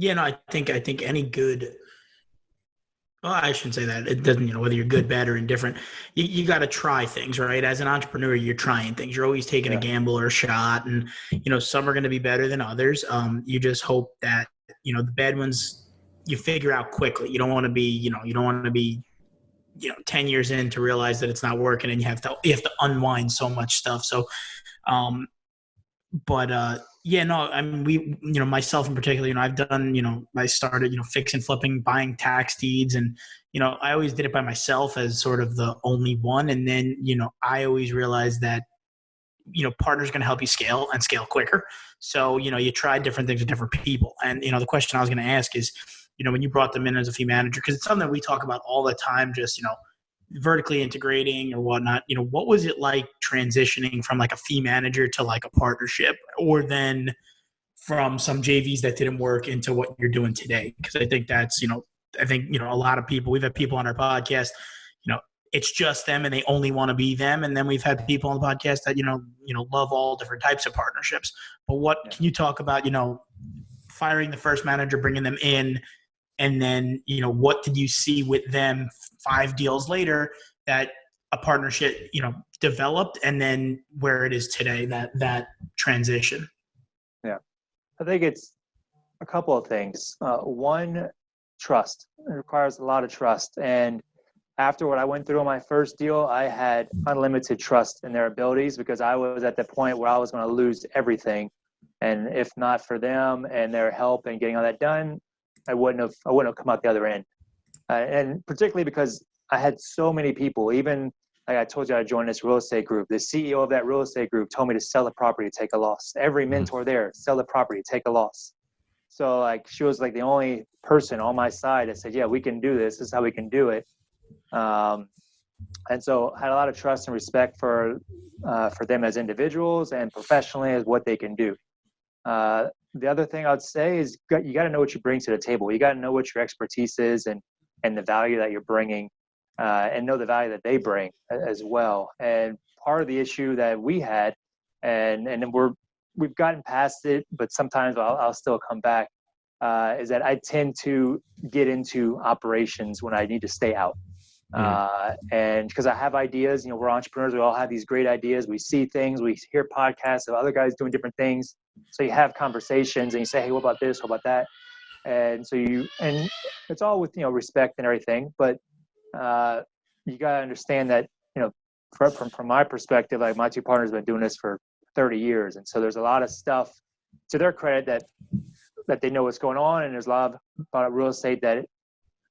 Yeah, no, I think any good. Well, I shouldn't say that. It doesn't, whether you're good, bad, or indifferent, you got to try things, right? As an entrepreneur, you're trying things. You're always taking a Yeah. gamble or a shot, and some are going to be better than others. You just hope that the bad ones you figure out quickly. You don't want to be, you don't want to be 10 years in to realize that it's not working, and you have to unwind so much stuff. So um but yeah, no, I mean, we, myself in particular, I've done, I started, fixing, flipping, buying tax deeds, and I always did it by myself as sort of the only one. And then I always realized that partners going to help you scale and scale quicker. So you try different things with different people. And the question I was going to ask is, when you brought them in as a fee manager, because it's something that we talk about all the time, just vertically integrating or whatnot, what was it like transitioning from like a fee manager to like a partnership, or then from some JVs that didn't work into what you're doing today? Because I think that's, I think, a lot of people, we've had people on our podcast, it's just them and they only want to be them. And then we've had people on the podcast that, love all different types of partnerships. But what can you talk about, firing the first manager, bringing them in, and then, what did you see with them 5 deals later that a partnership, developed, and then where it is today, that transition? Yeah. I think it's a couple of things. One, trust. It requires a lot of trust. And after what I went through on my first deal, I had unlimited trust in their abilities, because I was at the point where I was going to lose everything. And if not for them and their help in getting all that done, I wouldn't have come out the other end. And particularly because I had so many people, even like I told you, I joined this real estate group. The CEO of that real estate group told me to sell the property, take a loss. Every mentor there, sell the property, take a loss. So like, she was like the only person on my side that said, yeah, we can do this. This is how we can do it. And so I had a lot of trust and respect for them as individuals and professionally as what they can do. The other thing I would say is you got to know what you bring to the table. You got to know what your expertise is and the value that you're bringing, and know the value that they bring as well. And part of the issue that we had, and we've gotten past it, but sometimes I'll still come back, is that I tend to get into operations when I need to stay out. And because I have ideas, we're entrepreneurs, we all have these great ideas. We see things, we hear podcasts of other guys doing different things. So you have conversations and you say, hey, what about this? What about that? And so and it's all with, respect and everything. But you got to understand that, from my perspective, like my two partners have been doing this for 30 years. And so there's a lot of stuff, to their credit, that they know what's going on. And there's a lot about real estate that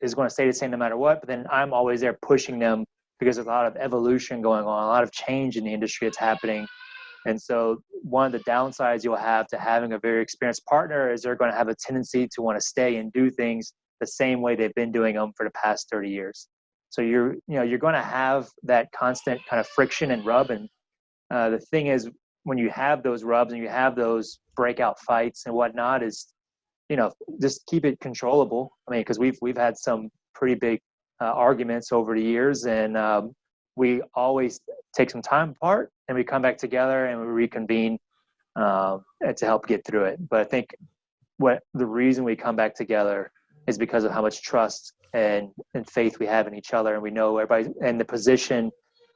is going to stay the same no matter what. But then I'm always there pushing them, because there's a lot of evolution going on, a lot of change in the industry that's happening. And so one of the downsides you'll have to having a very experienced partner is they're going to have a tendency to want to stay and do things the same way they've been doing them for the past 30 years. So you're going to have that constant kind of friction and rub. And the thing is, when you have those rubs and you have those breakout fights and whatnot, is, just keep it controllable. I mean, because we've had some pretty big arguments over the years, and we always take some time apart and we come back together and we reconvene to help get through it. But I think the reason we come back together is because of how much trust and faith we have in each other, and we know everybody in the position.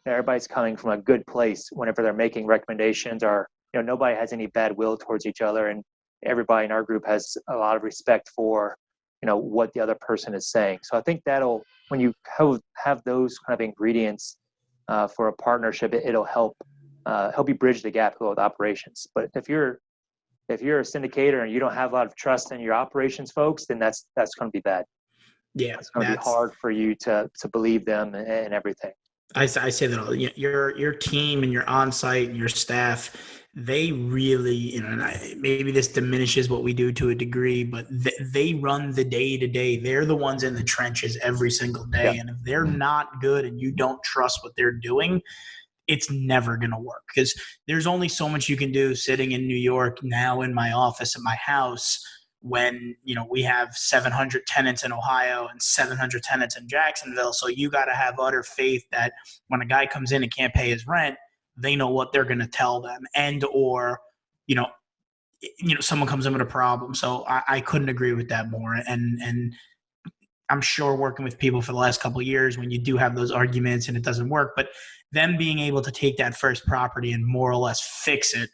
Everybody's coming from a good place whenever they're making recommendations, or nobody has any bad will towards each other, and everybody in our group has a lot of respect for what the other person is saying. So I think when you have those kind of ingredients for a partnership, it'll help you bridge the gap with operations. But if you're a syndicator and you don't have a lot of trust in your operations folks, then that's going to be bad. Yeah, it's going to be hard for you to believe them and everything. I say that all. Your team and your on-site and your staff, they really, and maybe this diminishes what we do to a degree, but they run the day-to-day. They're the ones in the trenches every single day. Yeah. And if they're not good and you don't trust what they're doing, it's never going to work, because there's only so much you can do sitting in New York now in my office at my house when we have 700 tenants in Ohio and 700 tenants in Jacksonville. So you got to have utter faith that when a guy comes in and can't pay his rent, they know what they're going to tell them, and or someone comes in with a problem. So I couldn't agree with that more. And I'm sure working with people for the last couple of years, when you do have those arguments and it doesn't work, but them being able to take that first property and more or less fix it,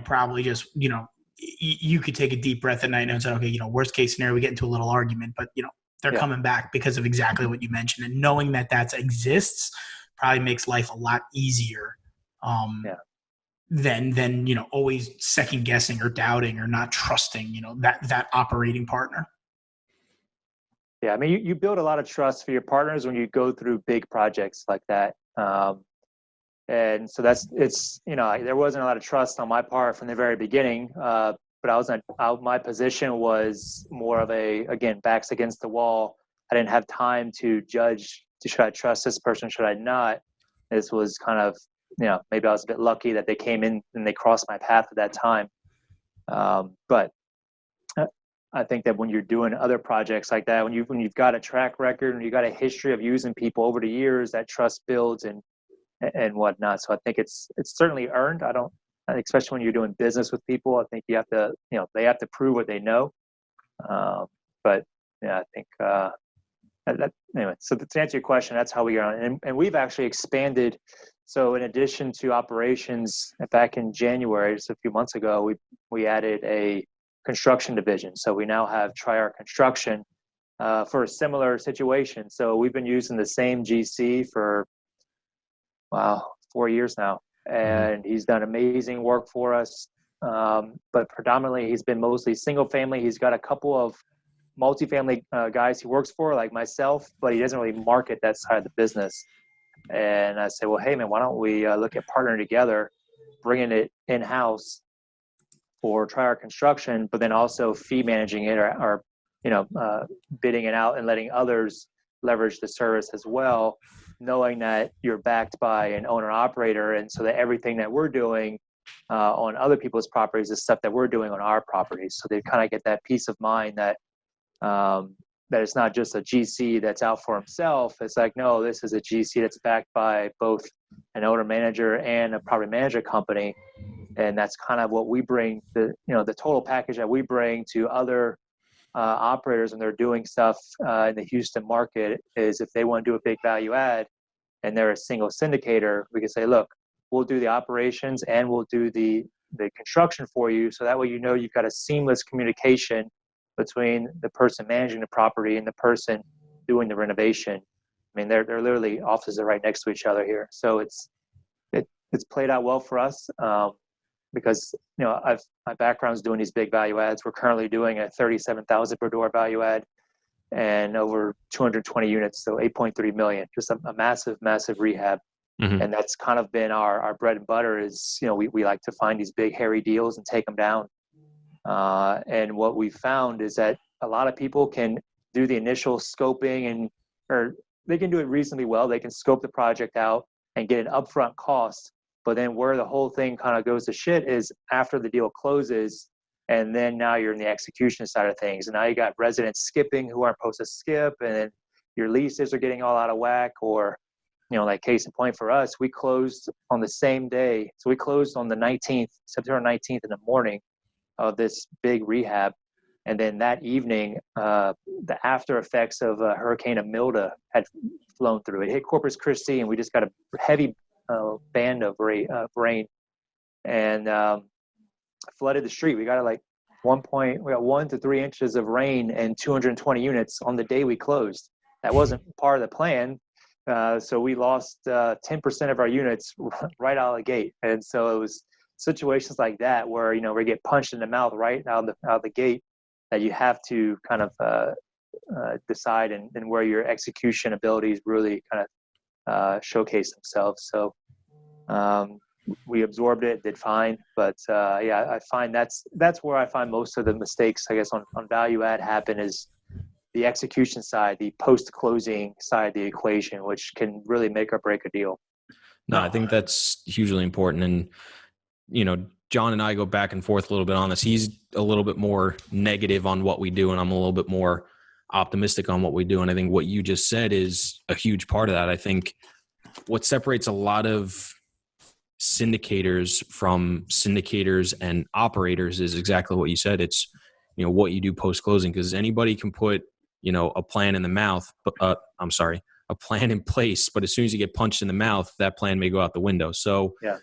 probably just, you could take a deep breath at night and say, okay, worst case scenario, we get into a little argument, but they're coming back because of exactly what you mentioned. And knowing that exists probably makes life a lot easier. Than always second guessing or doubting or not trusting that operating partner. Yeah, I mean, you build a lot of trust for your partners when you go through big projects like that. And so there wasn't a lot of trust on my part from the very beginning, but my position was more of again, backs against the wall. I didn't have time to judge, should I trust this person, should I not? This was kind of, maybe I was a bit lucky that they came in and they crossed my path at that time. But I think that when you're doing other projects like that, when you've got a track record and you've got a history of using people over the years, that trust builds and whatnot. So I think it's certainly earned. Especially when you're doing business with people, I think you have to, they have to prove what they know. But yeah, I think anyway. So to answer your question, that's how we are, and we've actually expanded. So in addition to operations, back in January, just a few months ago, we added a construction division. So we now have Triar Construction for a similar situation. So we've been using the same GC for 4 years now, and he's done amazing work for us. But predominantly, he's been mostly single family. He's got a couple of multifamily guys he works for, like myself, but he doesn't really market that side of the business. And I say, well, hey man, why don't we look at partnering together, bringing it in-house for Triar Construction, but then also fee managing it or bidding it out and letting others leverage the service as well, knowing that you're backed by an owner operator, and so that everything that we're doing on other people's properties is stuff that we're doing on our properties. So they kind of get that peace of mind that that it's not just a GC that's out for himself. It's like, no, this is a GC that's backed by both an owner manager and a property manager company. And that's kind of what we bring, the total package that we bring to other operators when they're doing stuff in the Houston market is, if they want to do a big value add and they're a single syndicator, we can say, look, we'll do the operations and we'll do the construction for you. So that way, you've got a seamless communication between the person managing the property and the person doing the renovation. I mean, they're literally offices are right next to each other here. So it's played out well for us because my background's doing these big value adds. We're currently doing a 37,000 per door value add and over 220 units, so 8.3 million. Just a massive rehab. Mm-hmm. And that's kind of been our bread and butter. Is we like to find these big hairy deals and take them down. And what we found is that a lot of people can do the initial scoping or they can do it reasonably well. They can scope the project out and get an upfront cost. But then where the whole thing kind of goes to shit is after the deal closes, and then now you're in the execution side of things. And now you got residents skipping who aren't supposed to skip, and then your leases are getting all out of whack. Or, like case in point for us, we closed on the same day. So we closed on the 19th, September 19th in the morning of this big rehab. And then that evening, the after effects of Hurricane Imelda had flown through. It hit Corpus Christi, and we just got a heavy band of rain and flooded the street. We got we got 1 to 3 inches of rain and 220 units on the day we closed. That wasn't part of the plan. So we lost 10% of our units right out of the gate. And so it was situations like that where, we get punched in the mouth right out of the gate, that you have to kind of decide and where your execution abilities really kind of showcase themselves. So we absorbed it, did fine. But I find that's where I find most of the mistakes, I guess, on value add happen, is the execution side, the post-closing side of the equation, which can really make or break a deal. No, I think that's hugely important. And, John and I go back and forth a little bit on this. He's a little bit more negative on what we do, and I'm a little bit more optimistic on what we do. And I think what you just said is a huge part of that. I think what separates a lot of syndicators from syndicators and operators is exactly what you said. It's, what you do post-closing, because anybody can put, a plan in the mouth, a plan in place, but as soon as you get punched in the mouth, that plan may go out the window. So, Yeah.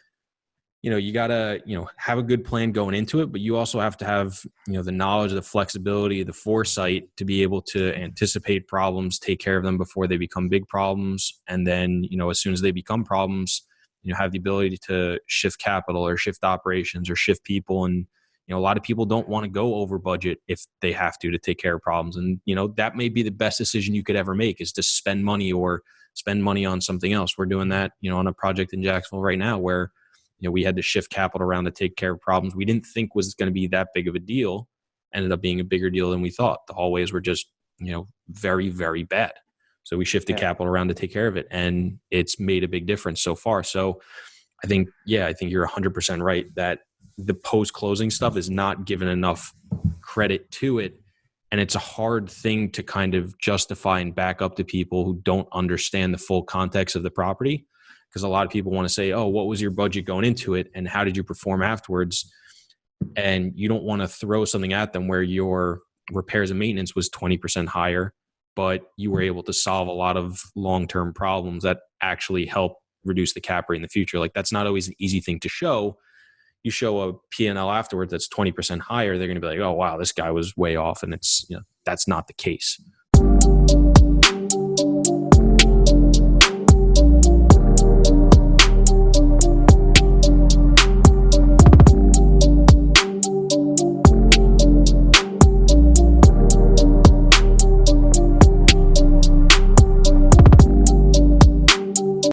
You gotta, have a good plan going into it, but you also have to have, the knowledge, the flexibility, the foresight to be able to anticipate problems, take care of them before they become big problems. And then, as soon as they become problems, have the ability to shift capital or shift operations or shift people. And, a lot of people don't want to go over budget if they have to take care of problems. And, that may be the best decision you could ever make, is to spend money or spend money on something else. We're doing that, on a project in Jacksonville right now where, we had to shift capital around to take care of problems we didn't think was going to be that big of a deal. Ended up being a bigger deal than we thought. The hallways were just, very, very bad. So we shifted capital around to take care of it, and it's made a big difference so far. So I think you're 100% right that the post-closing stuff is not given enough credit to it. And it's a hard thing to kind of justify and back up to people who don't understand the full context of the property. Because a lot of people want to say, oh, what was your budget going into it? And how did you perform afterwards? And you don't want to throw something at them where your repairs and maintenance was 20% higher, but you were able to solve a lot of long-term problems that actually help reduce the cap rate in the future. Like, that's not always an easy thing to show. You show a P&L afterwards that's 20% higher, they're going to be like, oh, wow, this guy was way off. And it's, that's not the case.